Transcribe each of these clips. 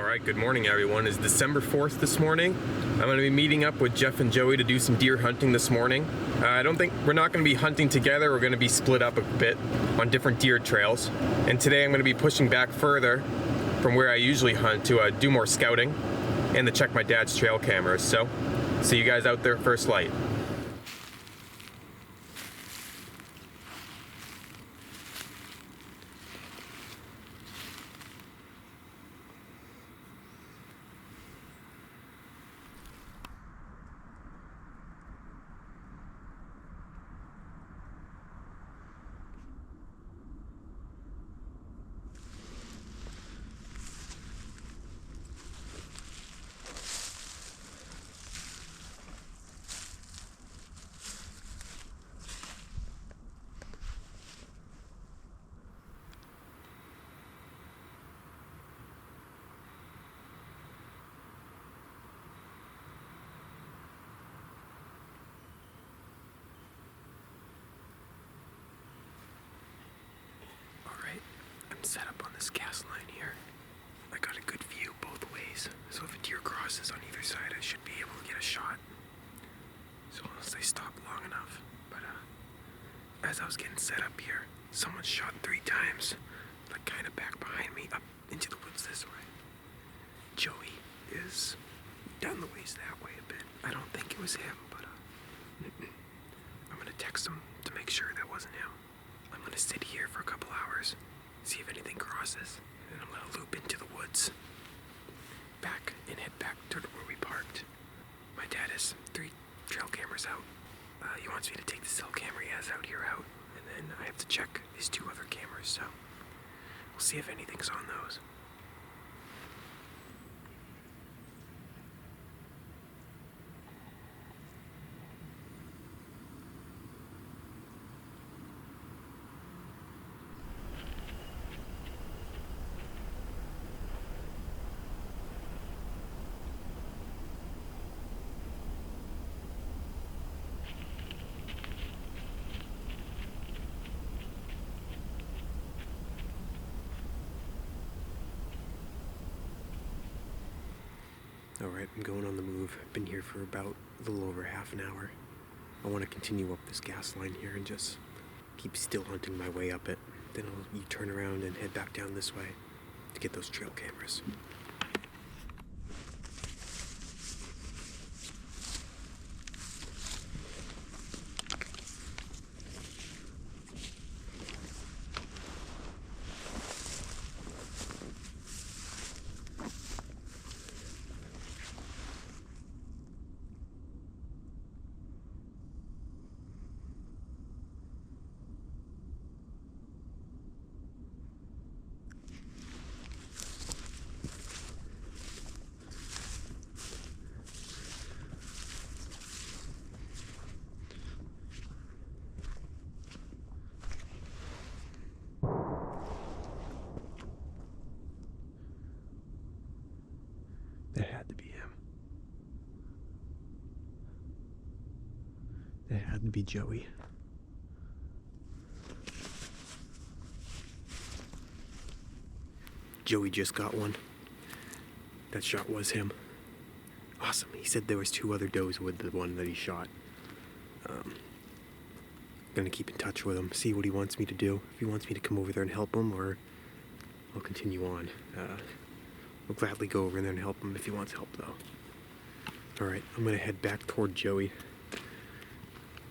Alright, good morning everyone. It's December 4th this morning. I'm going to be meeting up with Jeff and Joey to do some deer hunting this morning. I don't think we're not going to be hunting together. We're going to be split up a bit on different deer trails. And today I'm going to be pushing back further from where I usually hunt to do more scouting and to check my dad's trail cameras. So, see you guys out there at first light. Set up on this gas line here. I got a good view both ways, so if a deer crosses on either side, I should be able to get a shot. So unless they stop long enough. But as I was getting set up here, someone shot 3 times, like kind of back behind me, up into the woods this way. Joey is down the ways that way a bit. I don't think it was him, but I'm gonna text him to make sure that wasn't him. I'm gonna sit here for a couple hours. See if anything crosses, and I'm gonna loop into the woods, back and head back to where we parked. My dad has 3 trail cameras out. He wants me to take the cell camera he has out here out, and then I have to check his 2 other cameras, so we'll see if anything's on those. Alright, I'm going on the move. I've been here for about a little over half an hour. I want to continue up this gas line here and just keep still hunting my way up it. Then I'll turn around and head back down this way to get those trail cameras. That had to be him. That had to be Joey. Joey just got one. That shot was him. Awesome. He said there was 2 other does with the one that he shot. Gonna keep in touch with him, see what he wants me to do. If he wants me to come over there and help him, or I'll continue on. I'll gladly go over there and help him if he wants help, though. Alright, I'm gonna head back toward Joey.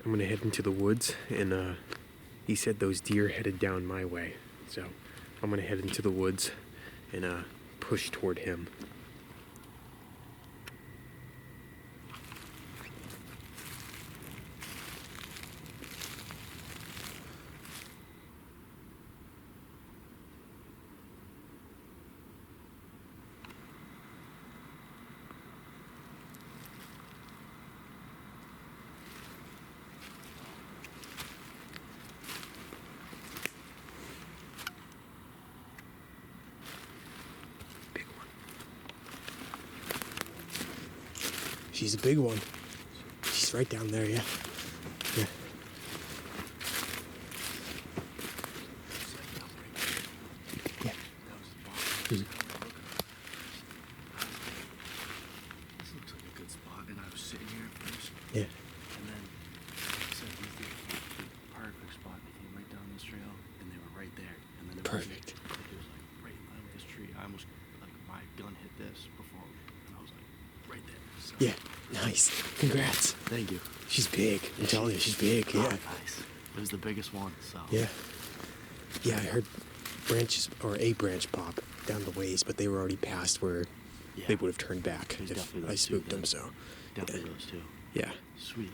I'm gonna head into the woods, and he said those deer headed down my way. So I'm gonna head into the woods and push toward him. She's a big one. She's right down there, yeah. Yeah. Yeah. Yeah. And then, like I said, these the perfect spot. They came right down this trail, and they were right there. And then it Perfect. Was, like, it was like right in line with this tree. I almost, like, my gun hit this before, and I was like, right there. So, Yeah. Nice. Congrats. thank you. She's big. I'm telling you, she's big. Yeah. Nice. It was the biggest one, so. Yeah. Yeah, I heard branches or a branch pop down the ways, but they were already past where they would have turned back There's if definitely I those spooked two, them. So definitely those two. yeah. Sweet.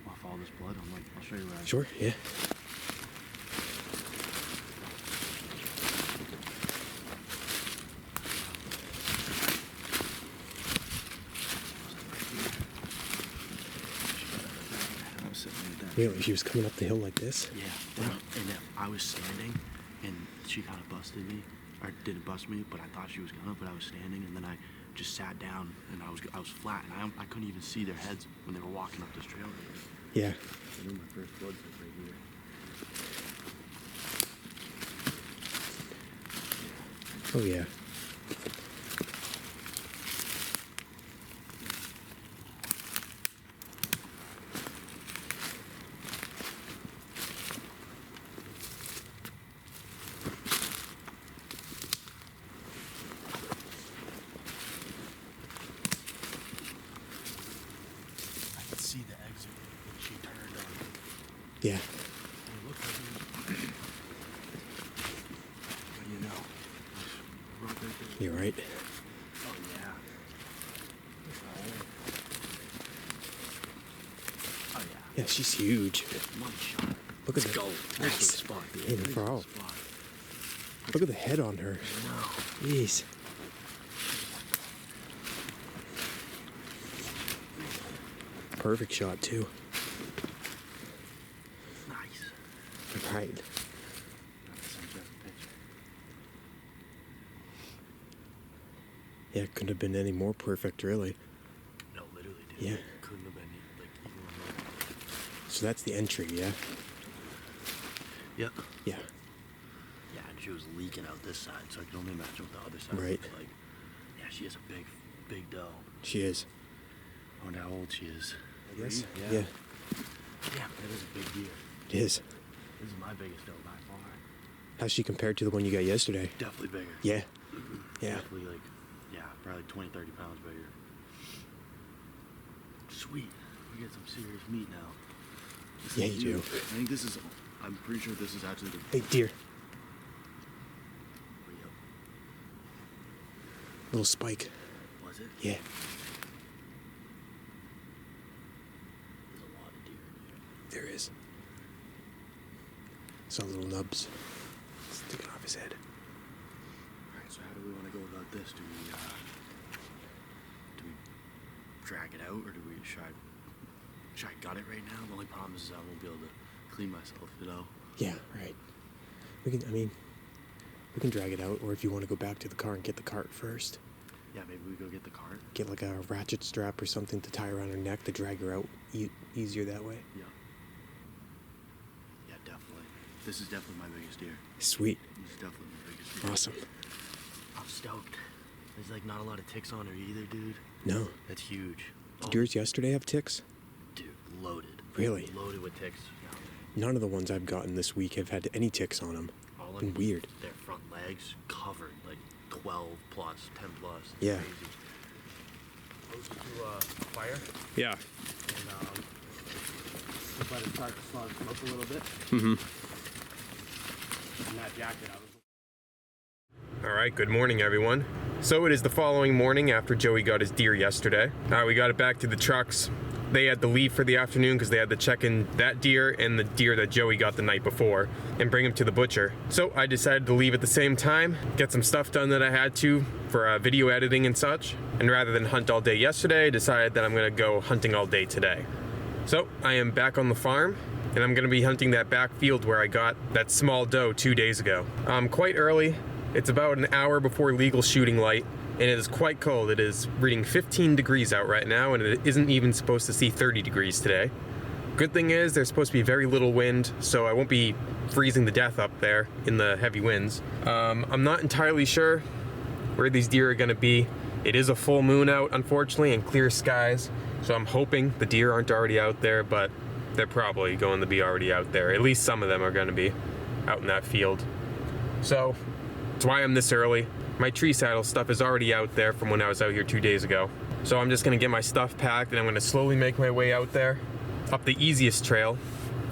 I'll follow this blood. I'll show you where I. Sure. Yeah. I was sitting right there. Really, she was coming up the hill like this. Yeah. Wow. And I was standing, and she kind of busted me, or didn't bust me, but I thought she was gonna. But I was standing, and then I just sat down, and I was flat, and I couldn't even see their heads when they were walking up this trail. Yeah. I knew my first blood was right here. Oh yeah. I could see the exit when she turned on. Yeah. And it looked like it was. What do you know? Right there. You're right. Oh yeah. Oh yeah. Yeah, she's huge. One shot. Look at Let's the go. That's the Nice. spot, dude. Hey, no That's problem. the spot. Look at the head on her. No. Jeez. Perfect shot too. Nice. Right. Yeah, couldn't have been any more perfect, really. No, literally, dude. Yeah. Couldn't have been like even more. So that's the entry, yeah? Yep. Yeah. Yeah, and she was leaking out this side, so I can only imagine what the other side Right. looks like. Yeah, she is a big doe. She is. I wonder how old she is. I guess. Yeah. Yeah, Yeah, that is a big deer. it is. This is my biggest doe by far. How's she compared to the one you got yesterday? Definitely bigger. Yeah. Yeah. Definitely like, yeah, probably 20, 30 pounds bigger. Sweet. We get some serious meat now. This Yeah, is you do. huge. I think this is, I'm pretty sure this is actually the. Hey, deer. Little spike. Was it? Yeah. There's a lot of deer in here. There is. Saw little nubs sticking off his head. Alright, so how do we want to go about this? Do we drag it out, or should I gut it right now? The only problem is I won't be able to clean myself, you know? Yeah, right. We can drag it out, or if you want to go back to the car and get the cart first. Yeah, maybe we go get the cart. Get like a ratchet strap or something to tie around her neck to drag her out easier that way. Yeah. Yeah, definitely. This is definitely my biggest deer. Sweet. This is definitely my biggest deer. Awesome. I'm stoked. There's like not a lot of ticks on her either, dude. No. That's huge. Did yours yesterday have ticks? Dude, loaded. Really? Loaded with ticks. None of the ones I've gotten this week have had any ticks on them. All Been weird. Their front legs covered, like 12 plus, 10 plus. It's Yeah. crazy. Closer to a fire, Yeah. and just let it start to smoke a little bit. Mm-hmm. And that jacket, I was. All right, good morning, everyone. So it is the following morning after Joey got his deer yesterday. We got it back to the trucks. They had to leave for the afternoon because they had to check in that deer and the deer that Joey got the night before and bring him to the butcher. So I decided to leave at the same time, get some stuff done that I had to for video editing and such. And rather than hunt all day yesterday, I decided that I'm gonna go hunting all day today. So I am back on the farm, and I'm gonna be hunting that back field where I got that small doe 2 days ago. Quite early. It's about an hour before legal shooting light, and it is quite cold. It is reading 15 degrees out right now, and it isn't even supposed to see 30 degrees today. Good thing is there's supposed to be very little wind, so I won't be freezing to death up there in the heavy winds. I'm not entirely sure where these deer are gonna be. It is a full moon out, unfortunately, and clear skies, so I'm hoping the deer aren't already out there, but they're probably going to be already out there. At least some of them are going to be out in that field. So that's why I'm this early. My tree saddle stuff is already out there from when I was out here 2 days ago. So I'm just going to get my stuff packed, and I'm going to slowly make my way out there, up the easiest trail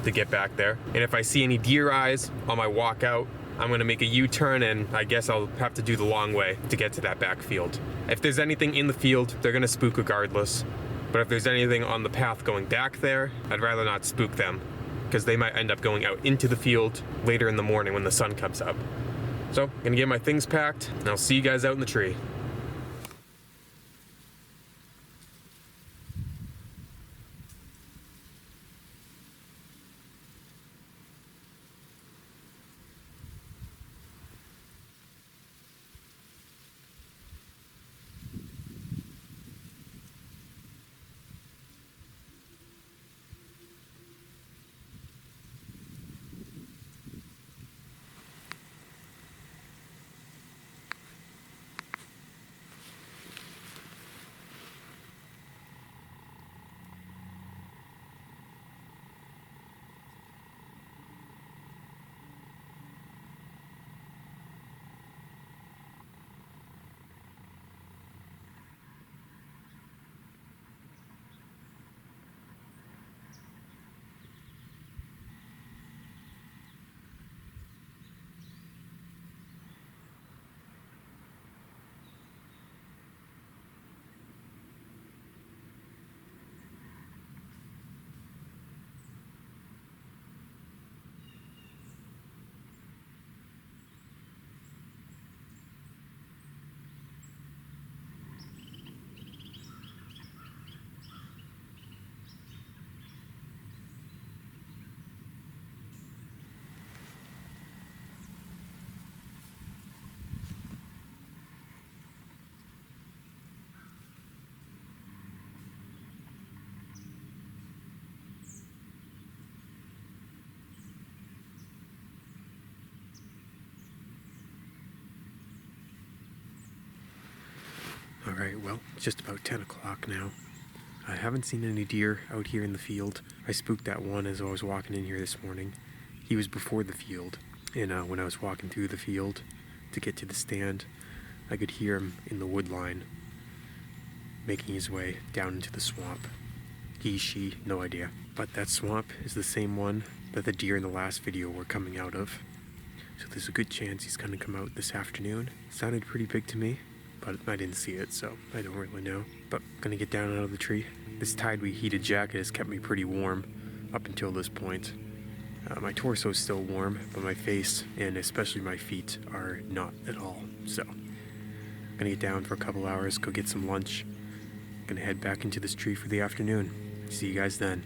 to get back there. And if I see any deer eyes on my walk out, I'm going to make a U-turn, and I guess I'll have to do the long way to get to that back field. If there's anything in the field, they're going to spook regardless. But if there's anything on the path going back there, I'd rather not spook them, because they might end up going out into the field later in the morning when the sun comes up. So, I'm going to get my things packed, and I'll see you guys out in the tree. Alright, well, it's just about 10 o'clock now. I haven't seen any deer out here in the field. I spooked that one as I was walking in here this morning. He was before the field, and when I was walking through the field to get to the stand, I could hear him in the wood line, making his way down into the swamp. He, she, no idea. But that swamp is the same one that the deer in the last video were coming out of. So there's a good chance he's gonna come out this afternoon. Sounded pretty big to me, but I didn't see it, so I don't really know. But gonna get down out of the tree. This Tidewee heated jacket has kept me pretty warm up until this point. My torso is still warm, but my face and especially my feet are not at all. So gonna get down for a couple hours, go get some lunch. Gonna head back into this tree for the afternoon. See you guys then.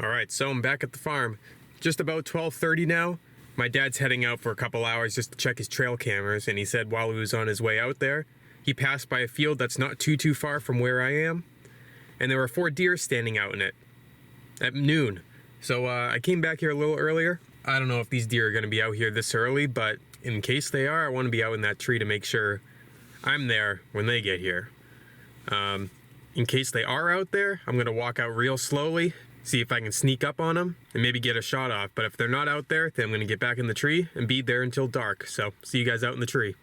Alright, so I'm back at the farm. Just about 12:30 now. My dad's heading out for a couple hours just to check his trail cameras, and he said while he was on his way out there, he passed by a field that's not too far from where I am, and there were 4 deer standing out in it at noon. So I came back here a little earlier. I don't know if these deer are going to be out here this early, but in case they are, I want to be out in that tree to make sure I'm there when they get here. In case they are out there, I'm going to walk out real slowly, see if I can sneak up on them and maybe get a shot off. But if they're not out there, then I'm going to get back in the tree and be there until dark. So see you guys out in the tree.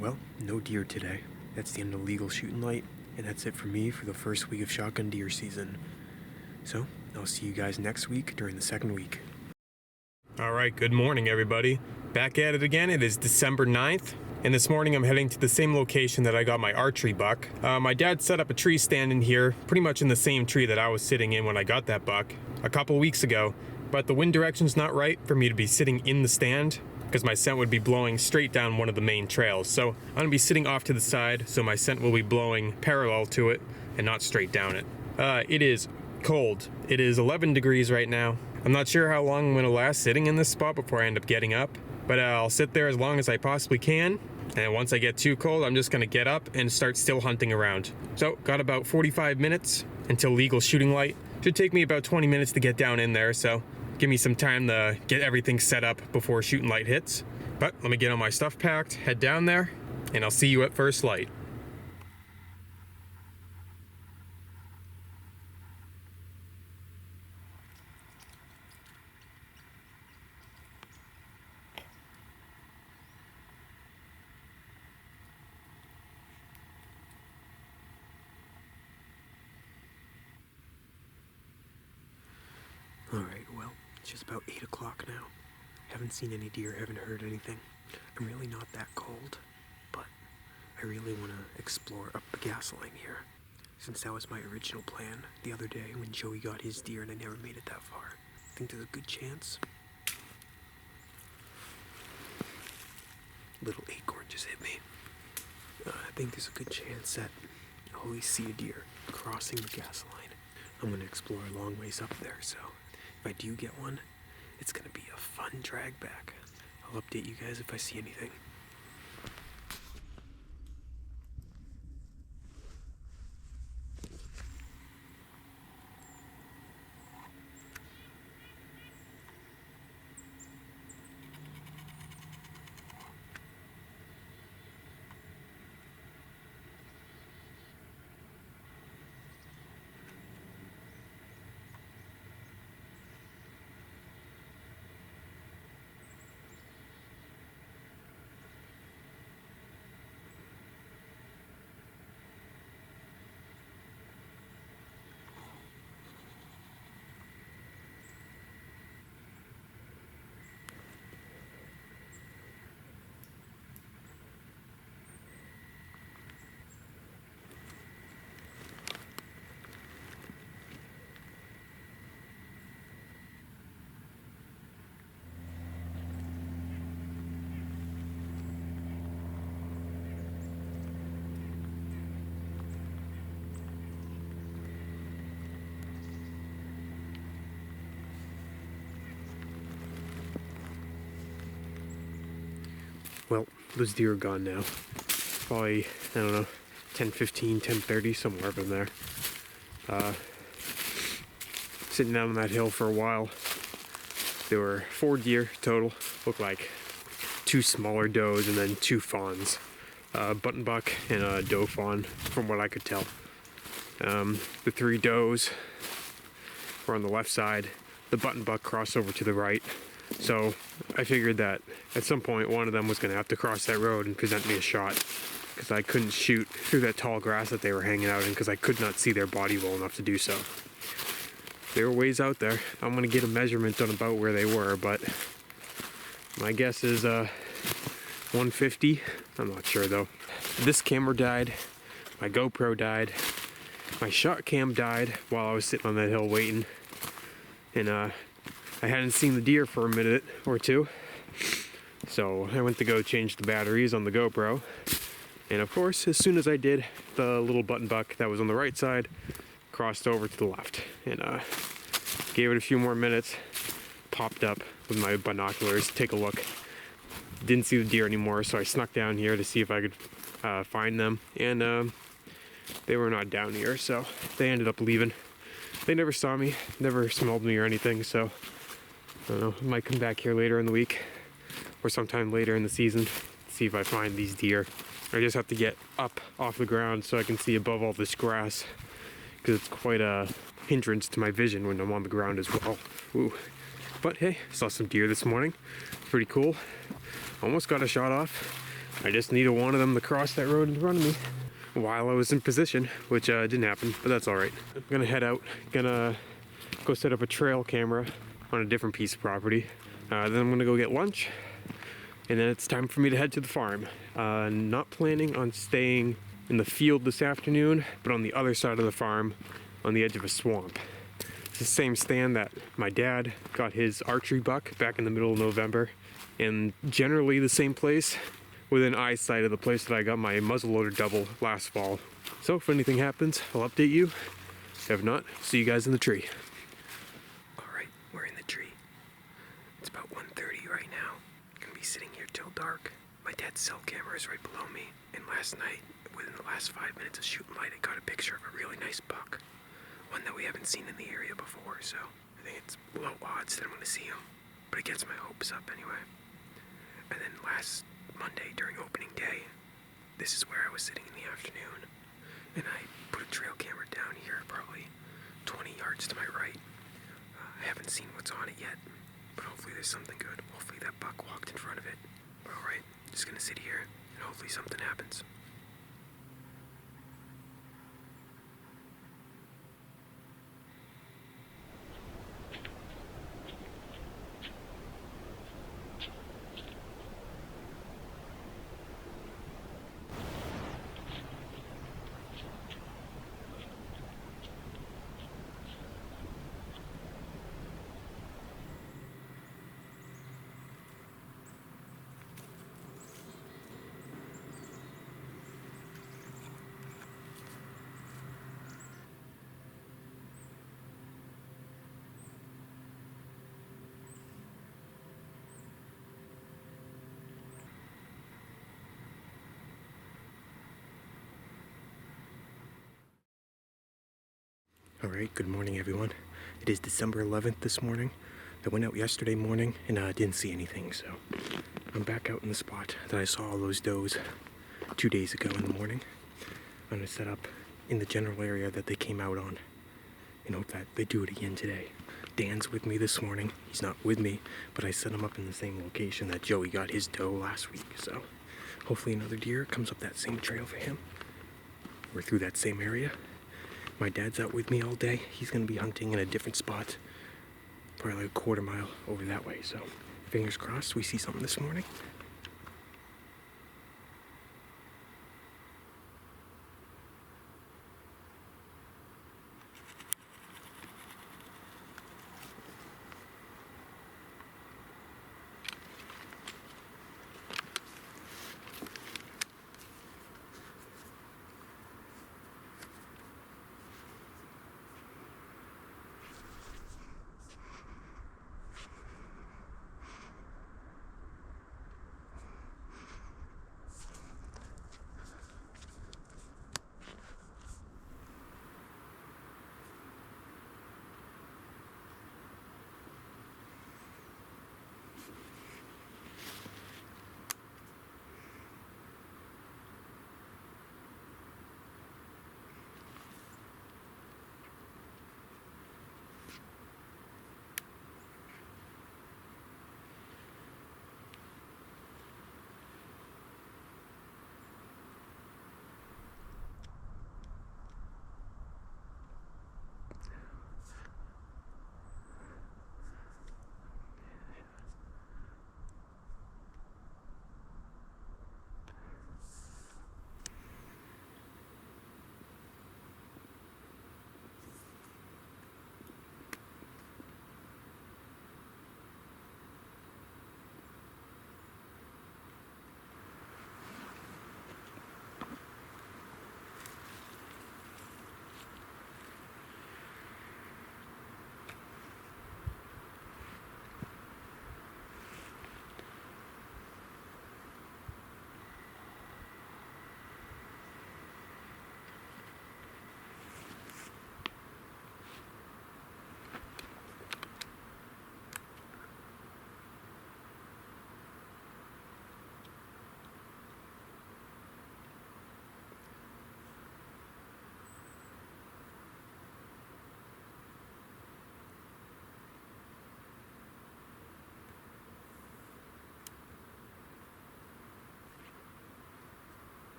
well, no deer today. That's the end of legal shooting light, and that's it for me for the first week of shotgun deer season. So, I'll see you guys next week during the second week. All right, good morning, everybody. Back at it again. It is December 9th, and this morning I'm heading to the same location that I got my archery buck. My dad set up a tree stand in here, pretty much in the same tree that I was sitting in when I got that buck a couple weeks ago, but the wind direction's not right for me to be sitting in the stand because my scent would be blowing straight down one of the main trails. So I'm gonna be sitting off to the side, so my scent will be blowing parallel to it and not straight down it. It is cold. It is 11 degrees right now. I'm not sure how long I'm gonna last sitting in this spot before I end up getting up, but I'll sit there as long as I possibly can. And once I get too cold, I'm just gonna get up and start still hunting around. So got about 45 minutes until legal shooting light. Should take me about 20 minutes to get down in there, so give me some time to get everything set up before shooting light hits. But let me get all my stuff packed, head down there, and I'll see you at first light. Alright, well, it's just about 8 o'clock now. Haven't seen any deer, haven't heard anything. I'm really not that cold, but I really want to explore up the gas line here, since that was my original plan the other day when Joey got his deer and I never made it that far. I think there's a good chance. Little acorn just hit me. I think there's a good chance that I'll always see a deer crossing the gas line. I'm going to explore a long ways up there, so if I do get one, it's going to be a fun drag back. I'll update you guys if I see anything. Well, those deer are gone now. Probably, I don't know, 10:15, 10:30, somewhere up in there. Sitting down on that hill for a while. There were 4 deer total. Looked like 2 smaller does and then 2 fawns. Button buck and a doe fawn, from what I could tell. The 3 does were on the left side. The button buck crossed over to the right. So I figured that at some point one of them was going to have to cross that road and present me a shot, because I couldn't shoot through that tall grass that they were hanging out in because I could not see their body well enough to do so. They were ways out there. I'm going to get a measurement on about where they were, but my guess is 150. I'm not sure though. This camera died. My GoPro died. My shot cam died while I was sitting on that hill waiting. And I hadn't seen the deer for a minute or two, so I went to go change the batteries on the GoPro, and of course, as soon as I did, the little button buck that was on the right side crossed over to the left, and gave it a few more minutes, popped up with my binoculars to take a look. Didn't see the deer anymore, so I snuck down here to see if I could find them, and they were not down here, so they ended up leaving. They never saw me, never smelled me or anything, so I don't know, I might come back here later in the week or sometime later in the season, see if I find these deer. I just have to get up off the ground so I can see above all this grass, because it's quite a hindrance to my vision when I'm on the ground as well. Ooh. But hey, saw some deer this morning. Pretty cool. Almost got a shot off. I just needed one of them to cross that road in front of me while I was in position, which didn't happen, but that's all right. I'm gonna head out, gonna go set up a trail camera on a different piece of property. Then I'm gonna go get lunch, and then it's time for me to head to the farm. Not planning on staying in the field this afternoon, but on the other side of the farm, on the edge of a swamp. It's the same stand that my dad got his archery buck back in the middle of November, and generally the same place within eyesight of the place that I got my muzzleloader double last fall. So if anything happens, I'll update you. If not, see you guys in the tree. All right, we're in the tree. It's about 1:30 right now. Gonna be sitting here till dark. My dad's cell camera is right below me, and last night, within the last 5 minutes of shooting light, I got a picture of a really nice buck. One that we haven't seen in the area before, so I think it's low odds that I'm gonna see him. But it gets my hopes up anyway. And then last Monday during opening day, this is where I was sitting in the afternoon, and I put a trail camera down here probably 20 yards to my right. I haven't seen what's on it yet, but hopefully there's something good. Hopefully that buck walked in front of it. But alright, just gonna sit here and hopefully something happens. Alright, good morning everyone. It is December 11th this morning. I went out yesterday morning and didn't see anything, so I'm back out in the spot that I saw all those does 2 days ago in the morning. I'm gonna set up in the general area that they came out on and hope that they do it again today. Dan's with me this morning. He's not with me, but I set him up in the same location that Joey got his doe last week, so hopefully another deer comes up that same trail for him. We're through that same area. My dad's out with me all day. He's gonna be hunting in a different spot, probably like a quarter mile over that way, so fingers crossed we see something this morning.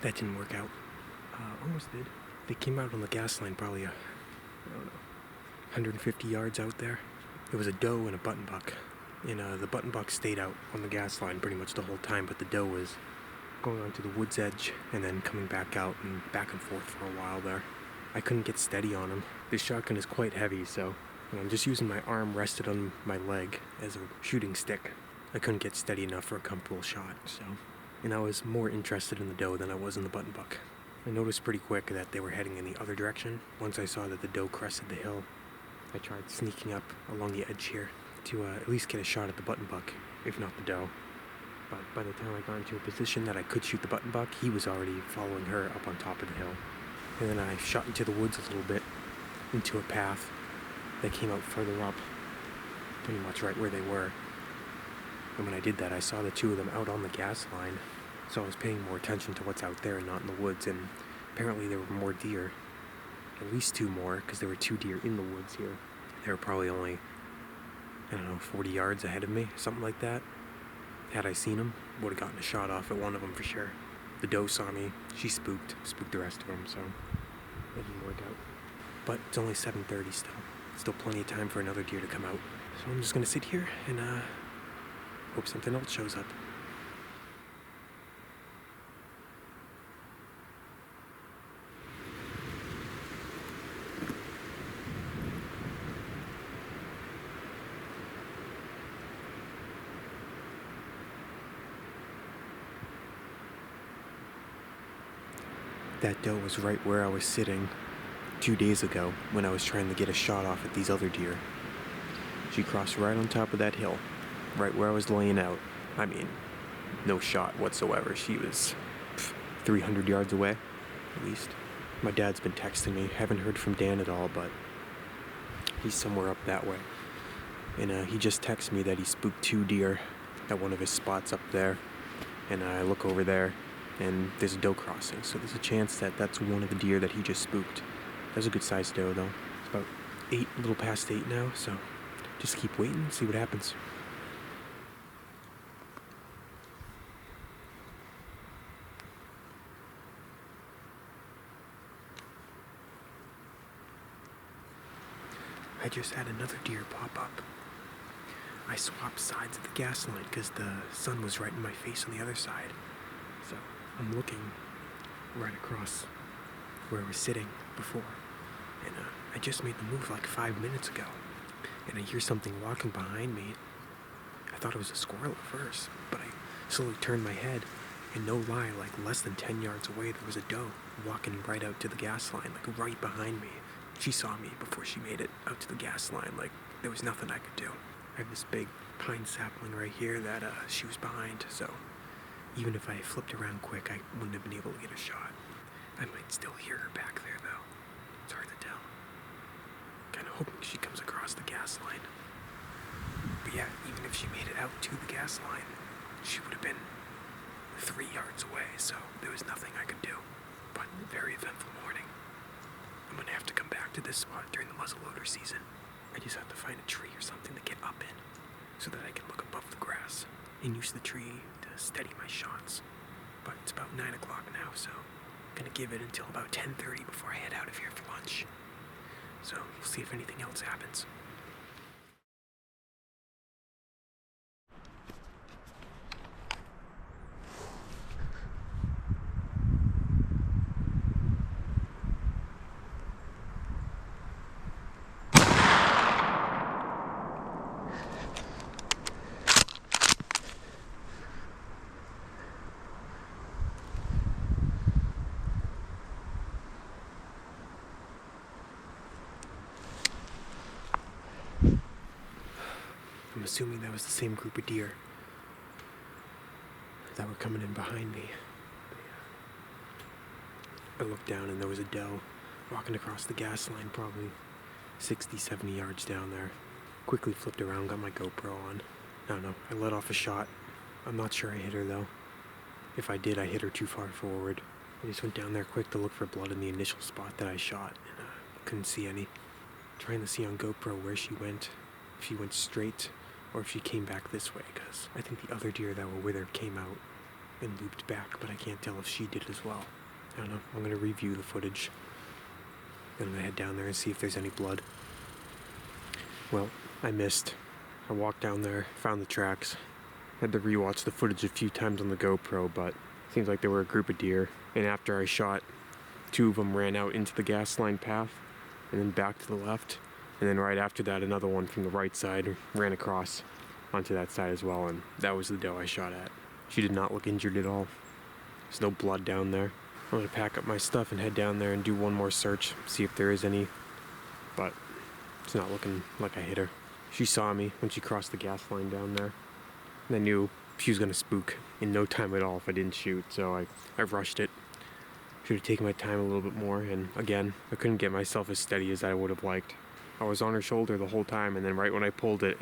That didn't work out. Almost did. They came out on the gas line probably, I don't know, 150 yards out there. It was a doe and a buttonbuck. And the buttonbuck stayed out on the gas line pretty much the whole time, but the doe was going onto the wood's edge and then coming back out and back and forth for a while there. I couldn't get steady on him. This shotgun is quite heavy, so I'm just using my arm rested on my leg as a shooting stick. I couldn't get steady enough for a comfortable shot, so. And I was more interested in the doe than I was in the buttonbuck. I noticed pretty quick that they were heading in the other direction. Once I saw that the doe crested the hill, I tried sneaking up along the edge here to at least get a shot at the buttonbuck, if not the doe. But by the time I got into a position that I could shoot the buttonbuck, he was already following her up on top of the hill. And then I shot into the woods a little bit, into a path that came out further up, pretty much right where they were. And when I did that, I saw the two of them out on the gas line, so I was paying more attention to what's out there and not in the woods, and apparently there were more deer. At least two more, because there were two deer in the woods here. They were probably only, 40 yards ahead of me, something like that. Had I seen them, would have gotten a shot off at one of them for sure. The doe saw me, she spooked the rest of them, so that didn't work out. But it's only 7:30 still. Still plenty of time for another deer to come out. So I'm just gonna sit here and hope something else shows up. That doe was right where I was sitting 2 days ago when I was trying to get a shot off at these other deer. She crossed right on top of that hill, right where I was laying out. I mean, no shot whatsoever. She was 300 yards away, at least. My dad's been texting me. Haven't heard from Dan at all, but he's somewhere up that way. And he just texted me that he spooked 2 deer at one of his spots up there. And I look over there, and there's a doe crossing, so there's a chance that that's one of the deer that he just spooked. That's a good sized doe, though. It's about 8, a little past 8 now, so just keep waiting, see what happens. I just had another deer pop up. I swapped sides of the gas line because the sun was right in my face on the other side. So I'm looking right across where I was sitting before. And I just made the move like 5 minutes ago. And I hear something walking behind me. I thought it was a squirrel at first, but I slowly turned my head. And no lie, like less than 10 yards away, there was a doe walking right out to the gas line, like right behind me. She saw me before she made it out to the gas line, like there was nothing I could do. I have this big pine sapling right here that she was behind, so even if I flipped around quick, I wouldn't have been able to get a shot. I might still hear her back there, though. It's hard to tell. Kind of hoping she comes across the gas line. But yeah, even if she made it out to the gas line, she would have been 3 yards away, so there was nothing I could do. But very eventful morning. I'm gonna have to come back to this spot during the muzzleloader season. I just have to find a tree or something to get up in, so that I can look above the grass and use the tree to steady my shots. But it's about 9 o'clock now, so I'm gonna give it until about 10:30 before I head out of here for lunch. So we'll see if anything else happens. I'm assuming that was the same group of deer that were coming in behind me. I looked down and there was a doe walking across the gas line, probably 60, 70 yards down there. Quickly flipped around, got my GoPro on. I don't know, I let off a shot. I'm not sure I hit her though. If I did, I hit her too far forward. I just went down there quick to look for blood in the initial spot that I shot, and couldn't see any. Trying to see on GoPro where she went, if she went straight, or if she came back this way, because I think the other deer that were with her came out and looped back, but I can't tell if she did as well. I don't know. I'm gonna review the footage. Then I'm gonna head down there and see if there's any blood. Well, I missed. I walked down there, found the tracks. Had to rewatch the footage a few times on the GoPro, but it seems like there were a group of deer. And after I shot, 2 of them ran out into the gas line path and then back to the left. And then right after that, another one from the right side ran across onto that side as well, and that was the doe I shot at. She did not look injured at all. There's no blood down there. I'm gonna pack up my stuff and head down there and do one more search, see if there is any, but it's not looking like I hit her. She saw me when she crossed the gas line down there, and I knew she was gonna spook in no time at all if I didn't shoot, so I rushed it. Should have taken my time a little bit more, and again, I couldn't get myself as steady as I would have liked. I was on her shoulder the whole time, and then right when I pulled the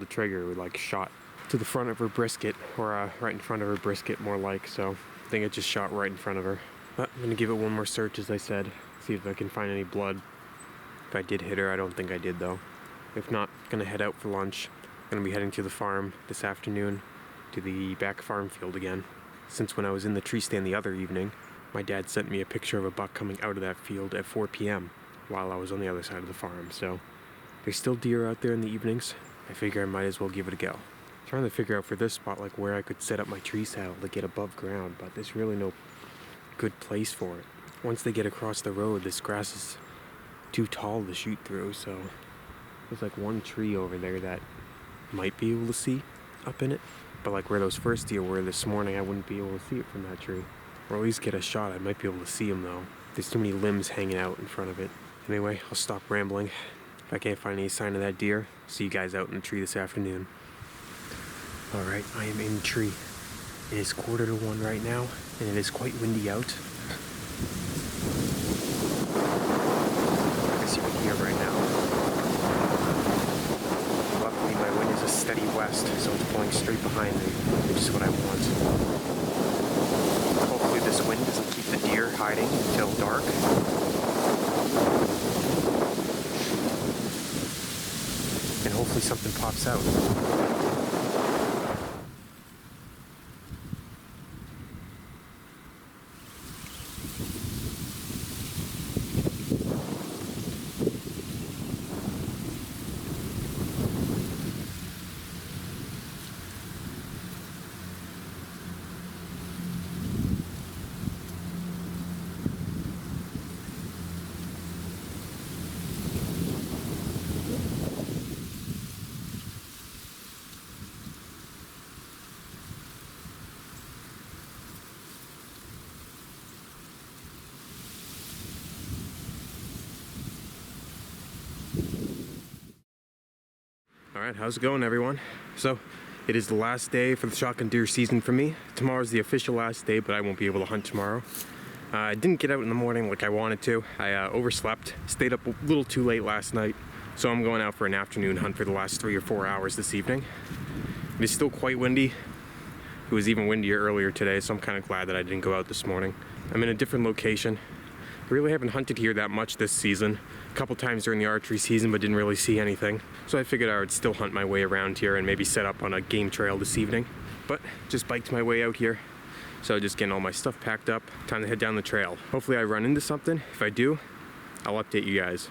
trigger, it like shot to the front of her brisket, or right in front of her brisket more like, so I think it just shot right in front of her. But I'm gonna give it one more search, as I said, see if I can find any blood. If I did hit her, I don't think I did though. If not, gonna head out for lunch. Gonna be heading to the farm this afternoon, to the back farm field again. Since when I was in the tree stand the other evening, my dad sent me a picture of a buck coming out of that field at 4 p.m. while I was on the other side of the farm, so there's still deer out there in the evenings. I figure I might as well give it a go. Trying to figure out for this spot like where I could set up my tree saddle to get above ground, but there's really no good place for it. Once they get across the road, this grass is too tall to shoot through, so there's like one tree over there that might be able to see up in it, but like where those first deer were this morning, I wouldn't be able to see it from that tree. Or at least get a shot. I might be able to see them though. There's too many limbs hanging out in front of it. Anyway, I'll stop rambling. If I can't find any sign of that deer, see you guys out in the tree this afternoon. Alright, I am in the tree. It is 1:45 right now, and it is quite windy out. As you can hear right now. Luckily, my wind is a steady west, so it's blowing straight behind me, which is what I want. Hopefully this wind doesn't keep the deer hiding until dark. And hopefully something pops out. Alright, how's it going everyone? So, it is the last day for the shotgun deer season for me. Tomorrow's the official last day, but I won't be able to hunt tomorrow. I didn't get out in the morning like I wanted to. I overslept, stayed up a little too late last night, so I'm going out for an afternoon hunt for the last 3 or 4 hours this evening. It is still quite windy. It was even windier earlier today, so I'm kind of glad that I didn't go out this morning. I'm in a different location. I really haven't hunted here that much this season. A couple times during the archery season, but didn't really see anything. So I figured I would still hunt my way around here and maybe set up on a game trail this evening. But just biked my way out here. So just getting all my stuff packed up. Time to head down the trail. Hopefully I run into something. If I do, I'll update you guys.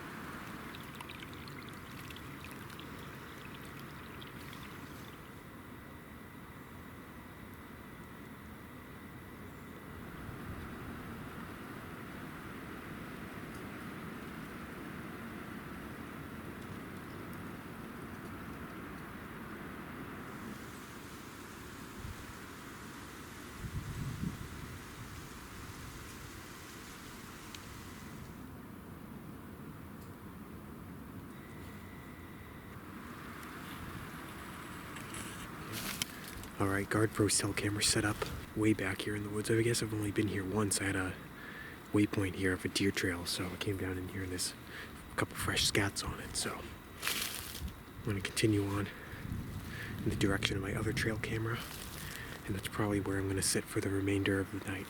Alright, Guard Pro cell camera set up way back here in the woods. I guess I've only been here once. I had a waypoint here of a deer trail, so I came down in here and there's a couple fresh scats on it, so I'm going to continue on in the direction of my other trail camera, and that's probably where I'm going to sit for the remainder of the night.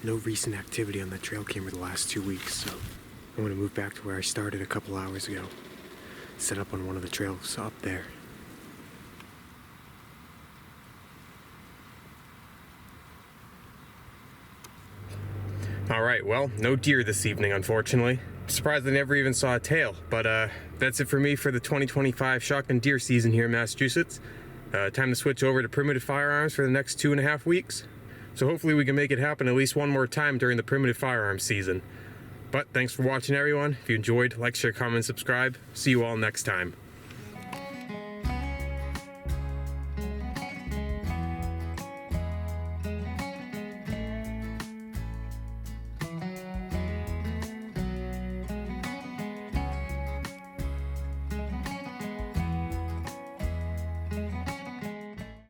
no recent activity on the trail camera the last 2 weeks, so I want to move back to where I started a couple hours ago. Set up on one of the trails up there. Alright, well, no deer this evening, unfortunately. Surprised I never even saw a tail, but that's it for me for the 2025 shotgun deer season here in Massachusetts. Time to switch over to primitive firearms for the next 2.5 weeks. So hopefully we can make it happen at least one more time during the primitive firearms season. But thanks for watching, everyone. If you enjoyed, like, share, comment, and subscribe. See you all next time.